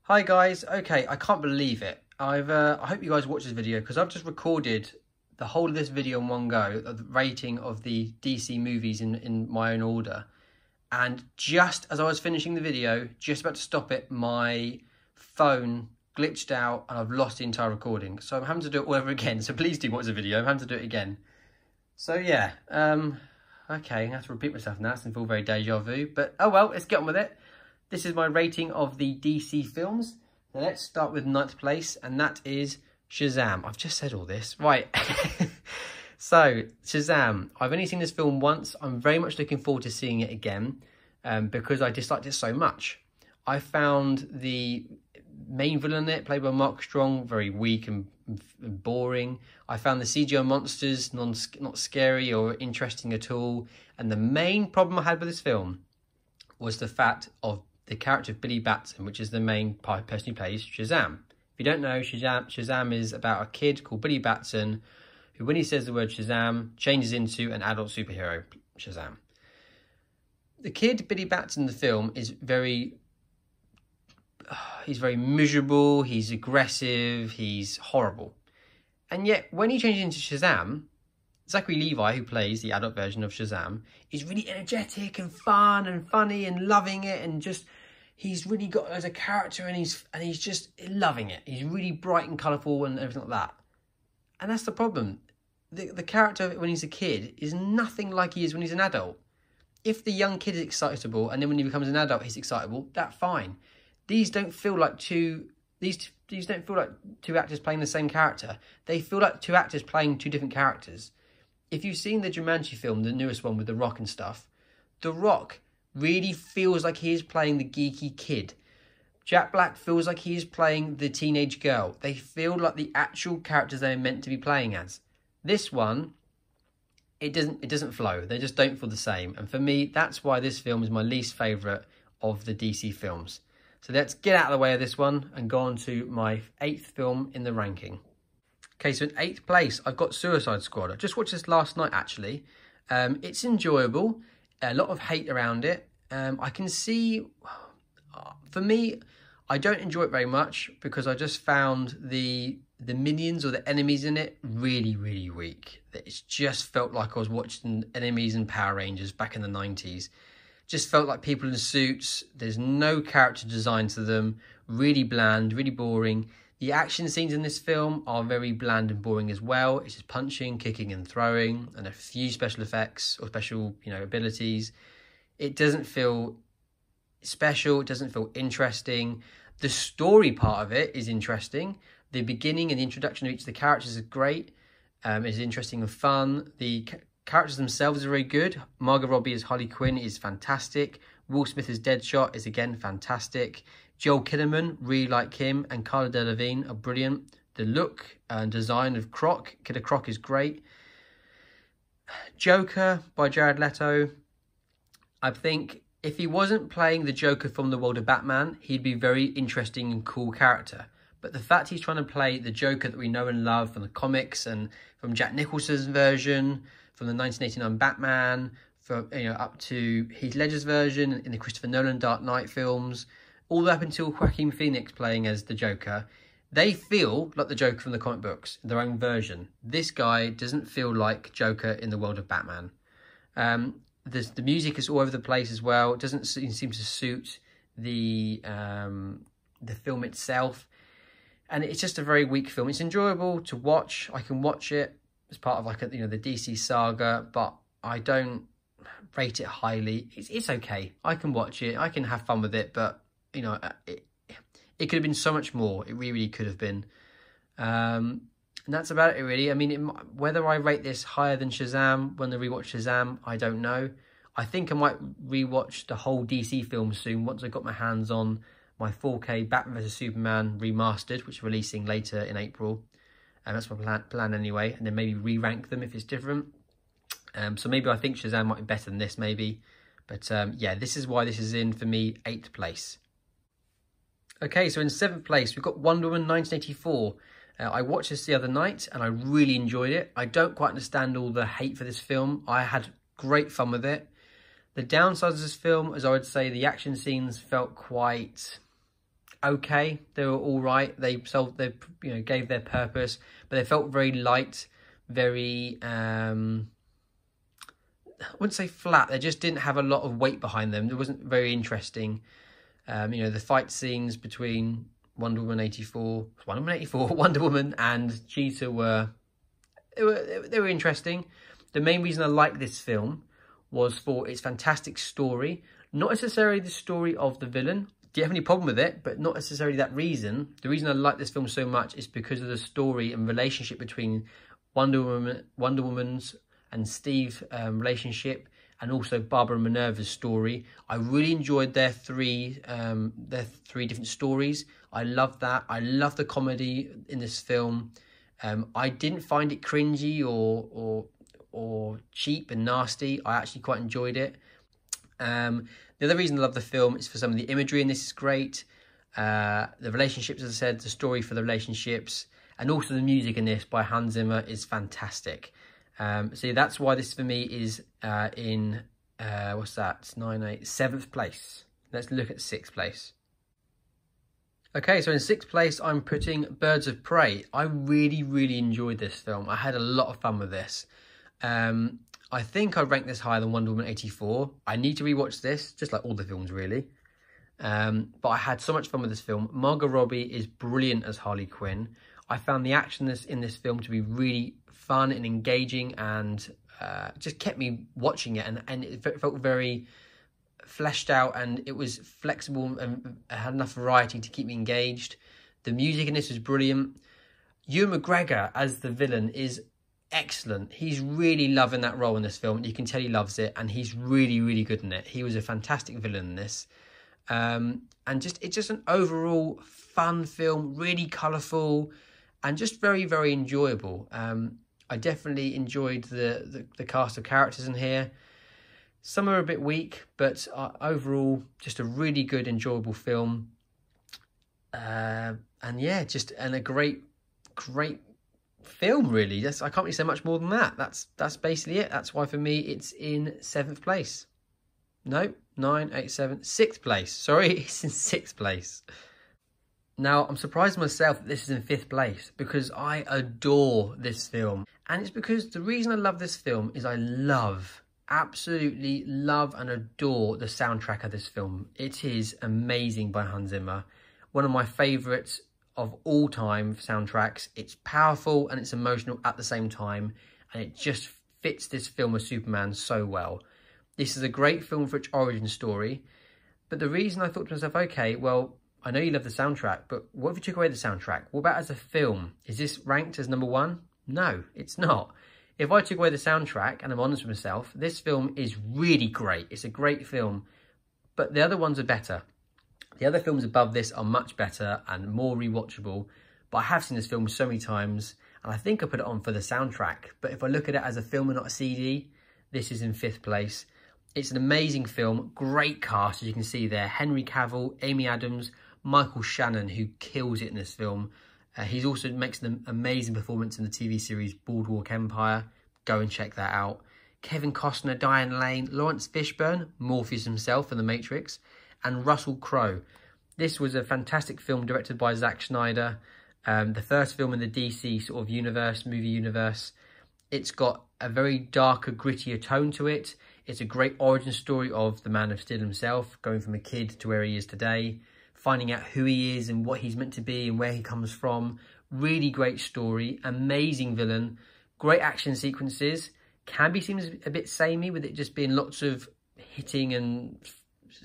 Hi guys, okay, I can't believe it. I hope you guys watch this video because I've just recorded the whole of this video in one go, of the rating of the DC movies in my own order. And just as I was finishing the video, just about to stop it, my phone glitched out and I've lost the entire recording. So I'm having to do it all over again. So please do watch the video. I'm having to do it again. So yeah, okay, I have to repeat myself now. It's feel very deja vu, but oh well, let's get on with it. This is my rating of the DC films. Now let's start with 9th place, and that is Shazam. I've just said all this. Right. So, Shazam. I've only seen this film once. I'm very much looking forward to seeing it again because I disliked it so much. I found the main villain in it, played by Mark Strong, very weak and boring. I found the CGI monsters not scary or interesting at all. And the main problem I had with this film was the fact of the character of Billy Batson, which is the main person who plays Shazam. If you don't know, Shazam is about a kid called Billy Batson who, when he says the word Shazam, changes into an adult superhero, Shazam. The kid, Billy Batson, in the film is he's very miserable, he's aggressive, he's horrible. And yet, when he changes into Shazam, Zachary Levi, who plays the adult version of Shazam, is really energetic and fun and funny and loving it, and just he's really got as a character, and he's just loving it. He's really bright and colourful and everything like that. And that's the problem. The character when he's a kid is nothing like he is when he's an adult. If the young kid is excitable and then when he becomes an adult he's excitable, that's fine. These don't feel like two actors playing the same character. They feel like two actors playing two different characters. If you've seen the Jumanji film, the newest one with The Rock and stuff, The Rock really feels like he is playing the geeky kid. Jack Black feels like he is playing the teenage girl. They feel like the actual characters they're meant to be playing as. This one, it doesn't flow. They just don't feel the same. And for me, that's why this film is my least favourite of the DC films. So let's get out of the way of this one and go on to my 8th film in the ranking. Okay, so in 8th place, I've got Suicide Squad. I just watched this last night, actually. It's enjoyable. A lot of hate around it. I can see, for me, I don't enjoy it very much because I just found the minions or the enemies in it really, really weak. It just felt like I was watching Enemies and Power Rangers back in the 90s. Just felt like people in suits. There's no character design to them. Really bland, really boring. The action scenes in this film are very bland and boring as well. It's just punching, kicking and throwing and a few special effects or special, abilities. It doesn't feel special. It doesn't feel interesting. The story part of it is interesting. The beginning and the introduction of each of the characters is great. It's interesting and fun. The characters themselves are very good. Margot Robbie as Harley Quinn is fantastic. Will Smith as Deadshot is again fantastic. Joel Kinnaman, really like him, and Cara Delevingne are brilliant. The look and design of Killer Croc is great. Joker by Jared Leto. I think if he wasn't playing the Joker from the world of Batman, he'd be a very interesting and cool character. But the fact he's trying to play the Joker that we know and love from the comics and from Jack Nicholson's version, from the 1989 Batman, from up to Heath Ledger's version in the Christopher Nolan Dark Knight films, all the way up until Joaquin Phoenix playing as the Joker, they feel like the Joker from the comic books, their own version. This guy doesn't feel like Joker in the world of Batman. The music is all over the place as well. It doesn't seem to suit the film itself. And it's just a very weak film. It's enjoyable to watch. I can watch it as part of the DC saga, but I don't rate it highly. It's okay. I can watch it. I can have fun with it, but it could have been so much more. It really could have been. And that's about it, really. I mean, whether I rate this higher than Shazam when I rewatch Shazam, I don't know. I think I might rewatch the whole DC film soon once I got my hands on my 4K Batman vs Superman remastered, which is releasing later in April. And that's my plan anyway. And then maybe re-rank them if it's different. So maybe I think Shazam might be better than this, maybe. But yeah, this is why this is in, for me, 8th place. Okay, so in 7th place, we've got Wonder Woman 1984. I watched this the other night and I really enjoyed it. I don't quite understand all the hate for this film. I had great fun with it. The downsides of this film, as I would say, the action scenes felt quite okay. They were all right. They gave their purpose, but they felt very light, very I wouldn't say flat. They just didn't have a lot of weight behind them. It wasn't very interesting. The fight scenes between Wonder Woman 84, Wonder Woman and Dceu were interesting. The main reason I like this film was for its fantastic story, not necessarily the story of the villain. Do you have any problem with it? But not necessarily that reason. The reason I like this film so much is because of the story and relationship between Wonder Woman's and Steve relationship, and also Barbara Minerva's story. I really enjoyed their three different stories. I love that. I love the comedy in this film. I didn't find it cringy or cheap and nasty. I actually quite enjoyed it. The other reason I love the film is for some of the imagery in this is great. The relationships, as I said, the story for the relationships, and also the music in this by Hans Zimmer is fantastic. So that's why this for me is in, what's that, 7th place. Let's look at 6th place. Okay, so in 6th place, I'm putting Birds of Prey. I really, really enjoyed this film. I had a lot of fun with this. I think I ranked this higher than Wonder Woman 84. I need to rewatch this, just like all the films, really. But I had so much fun with this film. Margot Robbie is brilliant as Harley Quinn. I found the action in this film to be really fun and engaging, and just kept me watching it, and it felt very fleshed out, and it was flexible and had enough variety to keep me engaged. The music in this was brilliant. Ewan McGregor as the villain is excellent. He's really loving that role in this film. You can tell he loves it, and he's really, really good in it. He was a fantastic villain in this. And it's just an overall fun film, really colourful, and just very, very enjoyable. I definitely enjoyed the cast of characters in here. Some are a bit weak, but overall, just a really good, enjoyable film. And yeah, and a great film, really. I can't really say much more than that. That's basically it. That's why for me it's in 7th place. No, 9, 8, 7, 6th place. Sorry, it's in 6th place. Now, I'm surprised myself that this is in 5th place, because I adore this film. And it's because the reason I love this film is I absolutely love and adore the soundtrack of this film. It is amazing by Hans Zimmer. One of my favourites of all time soundtracks. It's powerful and it's emotional at the same time, and it just fits this film of Superman so well. This is a great film for its origin story, but the reason I thought to myself, okay, well, I know you love the soundtrack, but what if you took away the soundtrack? What about as a film? Is this ranked as number 1? No, it's not. If I took away the soundtrack, and I'm honest with myself, this film is really great. It's a great film, but the other ones are better. The other films above this are much better and more rewatchable, but I have seen this film so many times, and I think I put it on for the soundtrack. But if I look at it as a film and not a CD, this is in 5th place. It's an amazing film, great cast, as you can see there. Henry Cavill, Amy Adams, Michael Shannon, who kills it in this film. He also makes an amazing performance in the TV series Boardwalk Empire. Go and check that out. Kevin Costner, Diane Lane, Lawrence Fishburne, Morpheus himself in The Matrix, and Russell Crowe. This was a fantastic film directed by Zack Snyder. The first film in the DC sort of movie universe. It's got a very darker, grittier tone to it. It's a great origin story of the Man of Steel himself, going from a kid to where he is today, finding out who he is and what he's meant to be and where he comes from. Really great story, amazing villain, great action sequences. Can be seems a bit samey with it just being lots of hitting and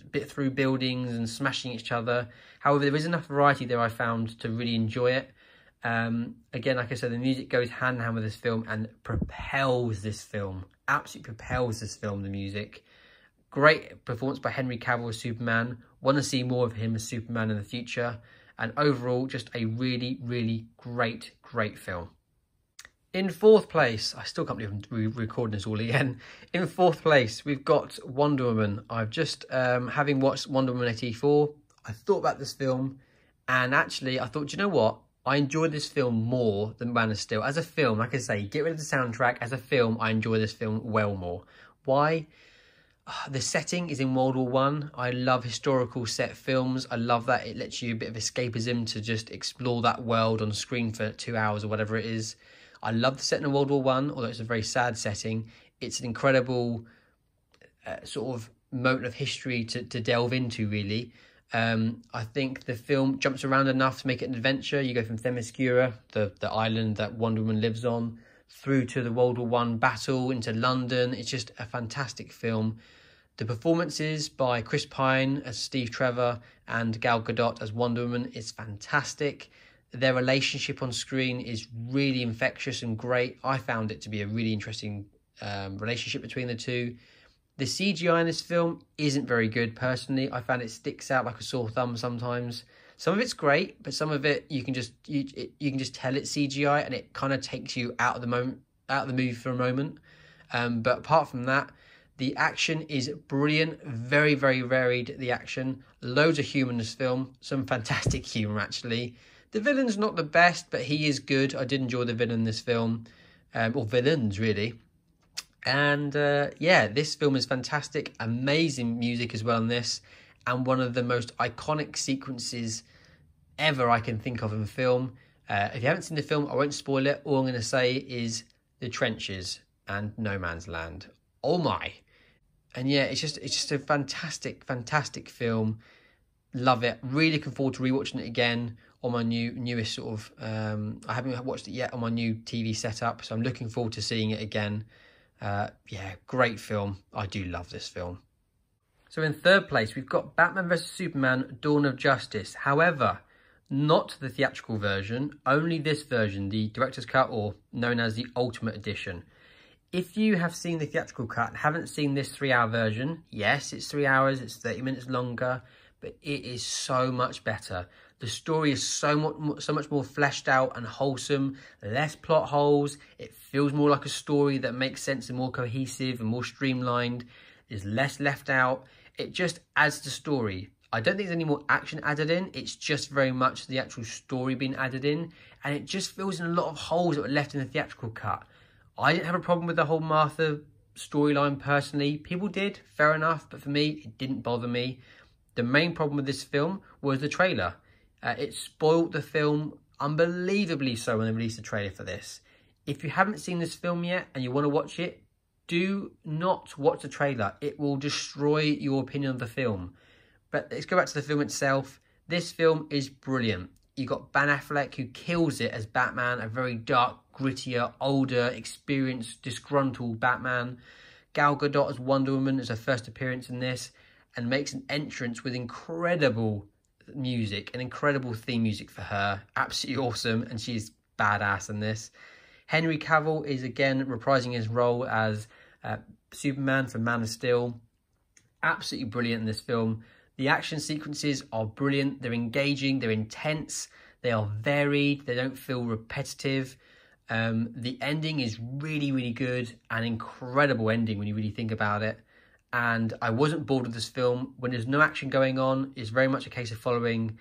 bit through buildings and smashing each other. However, there is enough variety there I found to really enjoy it. Again, like I said, the music goes hand in hand with this film and propels this film. Absolutely propels this film, the music. Great performance by Henry Cavill as Superman. Want to see more of him as Superman in the future. And overall, just a really, really great film. In 4th place, I still can't believe I'm recording this all again. In 4th place, we've got Wonder Woman. I've just, having watched Wonder Woman 84, I thought about this film, and actually I thought, you know what? I enjoyed this film more than Man of Steel. As a film, like I say, get rid of the soundtrack. As a film, I enjoy this film well more. Why? The setting is in World War One. I love historical set films. I love that it lets you a bit of escapism to just explore that world on screen for 2 hours or whatever it is. I love the setting of World War One, although it's a very sad setting. It's an incredible sort of moment of history to delve into, really. I think the film jumps around enough to make it an adventure. You go from Themyscira, the island that Wonder Woman lives on, through to the World War One battle, into London. It's just a fantastic film. The performances by Chris Pine as Steve Trevor and Gal Gadot as Wonder Woman is fantastic. Their relationship on screen is really infectious and great. I found it to be a really interesting relationship between the two. The CGI in this film isn't very good, personally. I found it sticks out like a sore thumb sometimes. Some of it's great, but some of it you can just tell it's CGI, and it kind of takes you out of the movie for a moment. But apart from that, the action is brilliant, very, very varied, the action. Loads of humour in this film, some fantastic humour actually. The villain's not the best, but he is good. I did enjoy the villain in this film, or villains really. And yeah, this film is fantastic. Amazing music as well in this, and one of the most iconic sequences ever I can think of in film. If you haven't seen the film, I won't spoil it. All I'm going to say is the trenches and no man's land. Oh my. And yeah, it's just a fantastic film. Love it. Really looking forward to rewatching it again on my newest sort of I haven't watched it yet on my new TV setup, so I'm looking forward to seeing it again. Yeah, great film. I do love this film. So in third place, we've got Batman vs Superman Dawn of Justice. However, not the theatrical version, only this version, the director's cut, or known as the Ultimate Edition. If you have seen the theatrical cut and haven't seen this 3-hour version, yes, it's 3 hours, it's 30 minutes longer, but it is so much better. The story is so much more fleshed out and wholesome, less plot holes. It feels more like a story that makes sense and more cohesive and more streamlined. There's less left out. It just adds to the story. I don't think there's any more action added in. It's just very much the actual story being added in. And it just fills in a lot of holes that were left in the theatrical cut. I didn't have a problem with the whole Martha storyline personally. People did, fair enough. But for me, it didn't bother me. The main problem with this film was the trailer. It spoiled the film unbelievably so when they released the trailer for this. If you haven't seen this film yet and you want to watch it, do not watch the trailer. It will destroy your opinion of the film. But let's go back to the film itself. This film is brilliant. You got Ben Affleck, who kills it as Batman, a very dark, grittier, older, experienced, disgruntled Batman. Gal Gadot as Wonder Woman is her first appearance in this, and makes an entrance with incredible music, an incredible theme music for her. Absolutely awesome, and she's badass in this. Henry Cavill is again reprising his role as Superman from Man of Steel. Absolutely brilliant in this film. The action sequences are brilliant. They're engaging, they're intense, they are varied, they don't feel repetitive. The ending is really, really good, an incredible ending when you really think about it. And I wasn't bored with this film. When there's no action going on, it's very much a case of following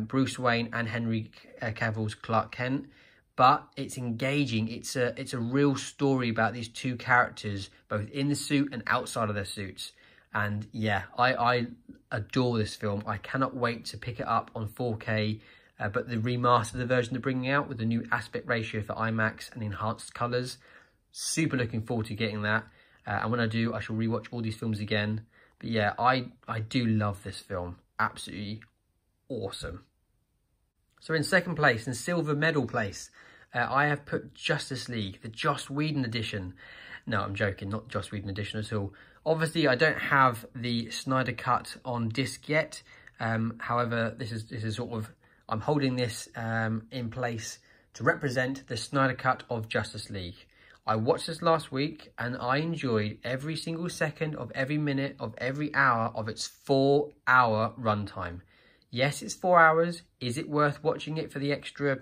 Bruce Wayne and Henry Cavill's Clark Kent. But it's engaging. It's a real story about these two characters, both in the suit and outside of their suits. And yeah, I adore this film. I cannot wait to pick it up on 4K. But the remastered version they're bringing out with the new aspect ratio for IMAX and enhanced colours. Super looking forward to getting that. And when I do, I shall rewatch all these films again. But yeah, I do love this film. Absolutely awesome. So in second place, in silver medal place, I have put Justice League, the Joss Whedon edition. No, I'm joking, not Joss Whedon edition at all. Obviously, I don't have the Snyder Cut on disc yet. However, this is sort of, I'm holding this in place to represent the Snyder Cut of Justice League. I watched this last week and I enjoyed every single second of every minute of every hour of its 4-hour runtime. Yes, it's 4 hours. Is it worth watching it for the extra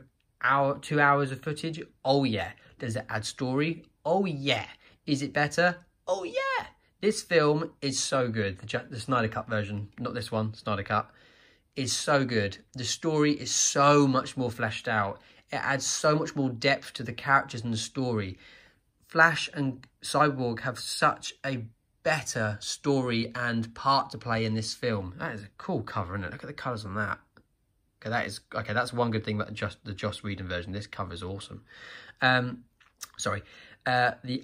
2 hours of footage? Oh yeah. Does it add story? Oh yeah. Is it better? Oh yeah. This film is so good. The Snyder Cut version, not this one, Snyder Cut, is so good. The story is so much more fleshed out. It adds so much more depth to the characters and the story. Flash and Cyborg have such a better story and part to play in this film. That is a cool cover, isn't it? Look at the colours on that. Okay, that's one good thing about the Joss Whedon version. This cover is awesome. The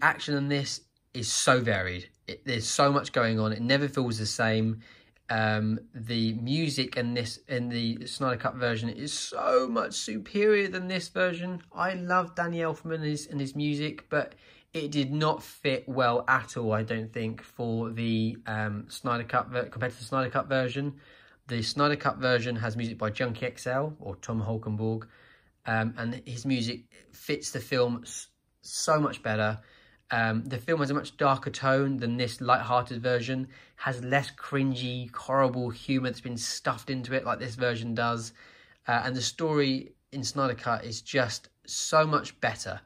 action in this is so varied. There's so much going on. It never feels the same. The music in the Snyder Cut version is so much superior than this version. I love Danny Elfman and his music, but it did not fit well at all, I don't think, for the Snyder Cut compared to the Snyder Cut version. The Snyder Cut version has music by Junkie XL or Tom Holkenborg, and his music fits the film so much better. The film has a much darker tone than this light-hearted version, has less cringy, horrible humour that's been stuffed into it like this version does. And the story in Snyder Cut is just so much better.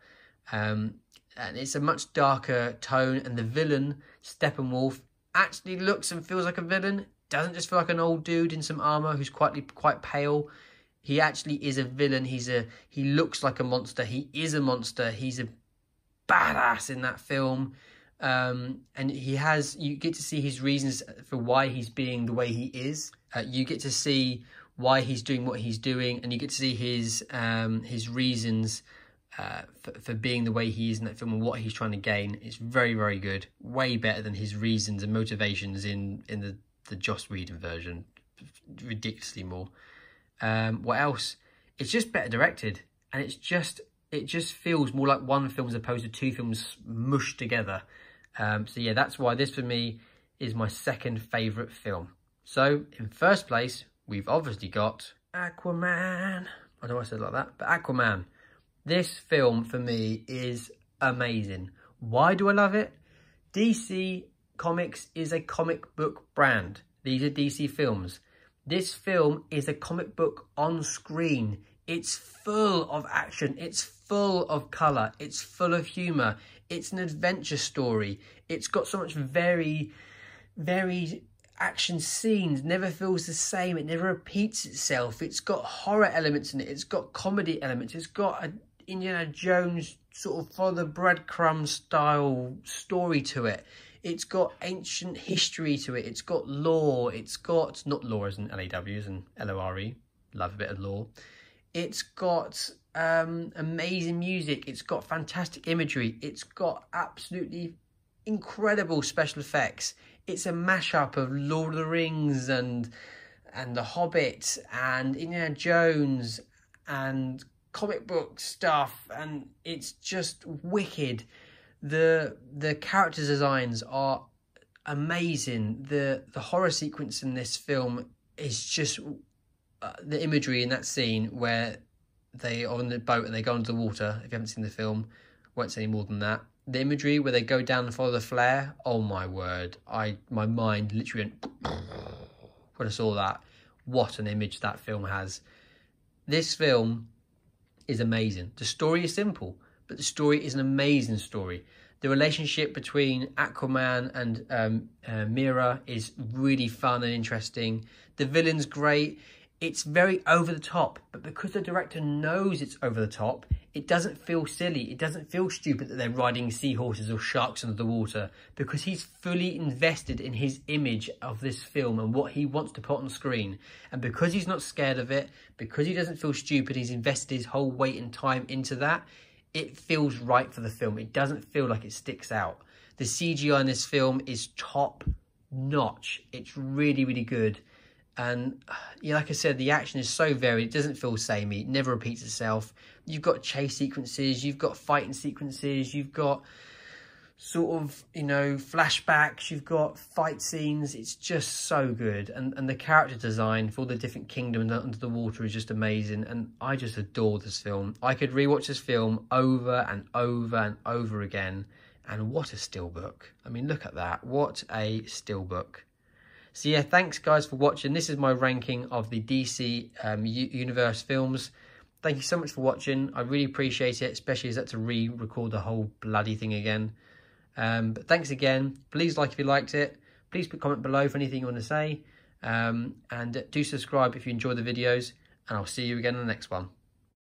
And it's a much darker tone, and the villain, Steppenwolf, actually looks and feels like a villain. Doesn't just feel like an old dude in some armour who's quite pale. He actually is a villain. He looks like a monster. He is a monster. He's a badass in that film, and you get to see his reasons for why he's being the way he is. You get to see why he's doing what he's doing, and you get to see his reasons for being the way he is in that film and what he's trying to gain. It's very, very good. Way better than his reasons and motivations in the Joss Whedon version. Ridiculously more. What else? It's just better directed, and it just feels more like one film as opposed to two films mushed together. So yeah, that's why this for me is my second favourite film. So in first place, we've obviously got Aquaman. I know I said it like that, but Aquaman. This film for me is amazing. Why do I love it? DC Comics is a comic book brand. These are DC films. This film is a comic book on screen. It's full of action. It's full of colour. It's full of humour. It's an adventure story. It's got so much varied action scenes. Never feels the same. It never repeats itself. It's got horror elements in it. It's got comedy elements. It's got an Indiana Jones sort of follow the breadcrumb style story to it. It's got ancient history to it. It's got lore. It's got, not lore as in LAW, as in LORE. Love a bit of lore. It's got amazing music. It's got fantastic imagery. It's got absolutely incredible special effects. It's a mashup of Lord of the Rings and The Hobbit and Indiana Jones and comic book stuff, and it's just wicked. The character designs are amazing. The horror sequence in this film is just the imagery in that scene where they are on the boat and they go under the water. If you haven't seen the film, won't say any more than that. The imagery where they go down and follow the flare, oh my word, my mind literally went when I saw that. What an image that film has. This film is amazing. The story is simple, but the story is an amazing story. The relationship between Aquaman and Mera is really fun and interesting. The villain's great. It's very over the top, but because the director knows it's over the top, it doesn't feel silly. It doesn't feel stupid that they're riding seahorses or sharks under the water, because he's fully invested in his image of this film and what he wants to put on screen. And because he's not scared of it, because he doesn't feel stupid, he's invested his whole weight and time into that, it feels right for the film. It doesn't feel like it sticks out. The CGI in this film is top notch. It's really, really good. And yeah, like I said, the action is so varied. It doesn't feel samey. It never repeats itself. You've got chase sequences. You've got fighting sequences. You've got sort of, you know, flashbacks. You've got fight scenes. It's just so good. And the character design for the different kingdoms under the water is just amazing. And I just adore this film. I could rewatch this film over and over and over again. And what a steelbook. I mean, look at that. What a steelbook. So yeah, thanks guys for watching. This is my ranking of the DC Universe films. Thank you so much for watching. I really appreciate it, especially as I had to re-record the whole bloody thing again. But thanks again. Please like if you liked it. Please put a comment below for anything you want to say. And do subscribe if you enjoy the videos. And I'll see you again in the next one.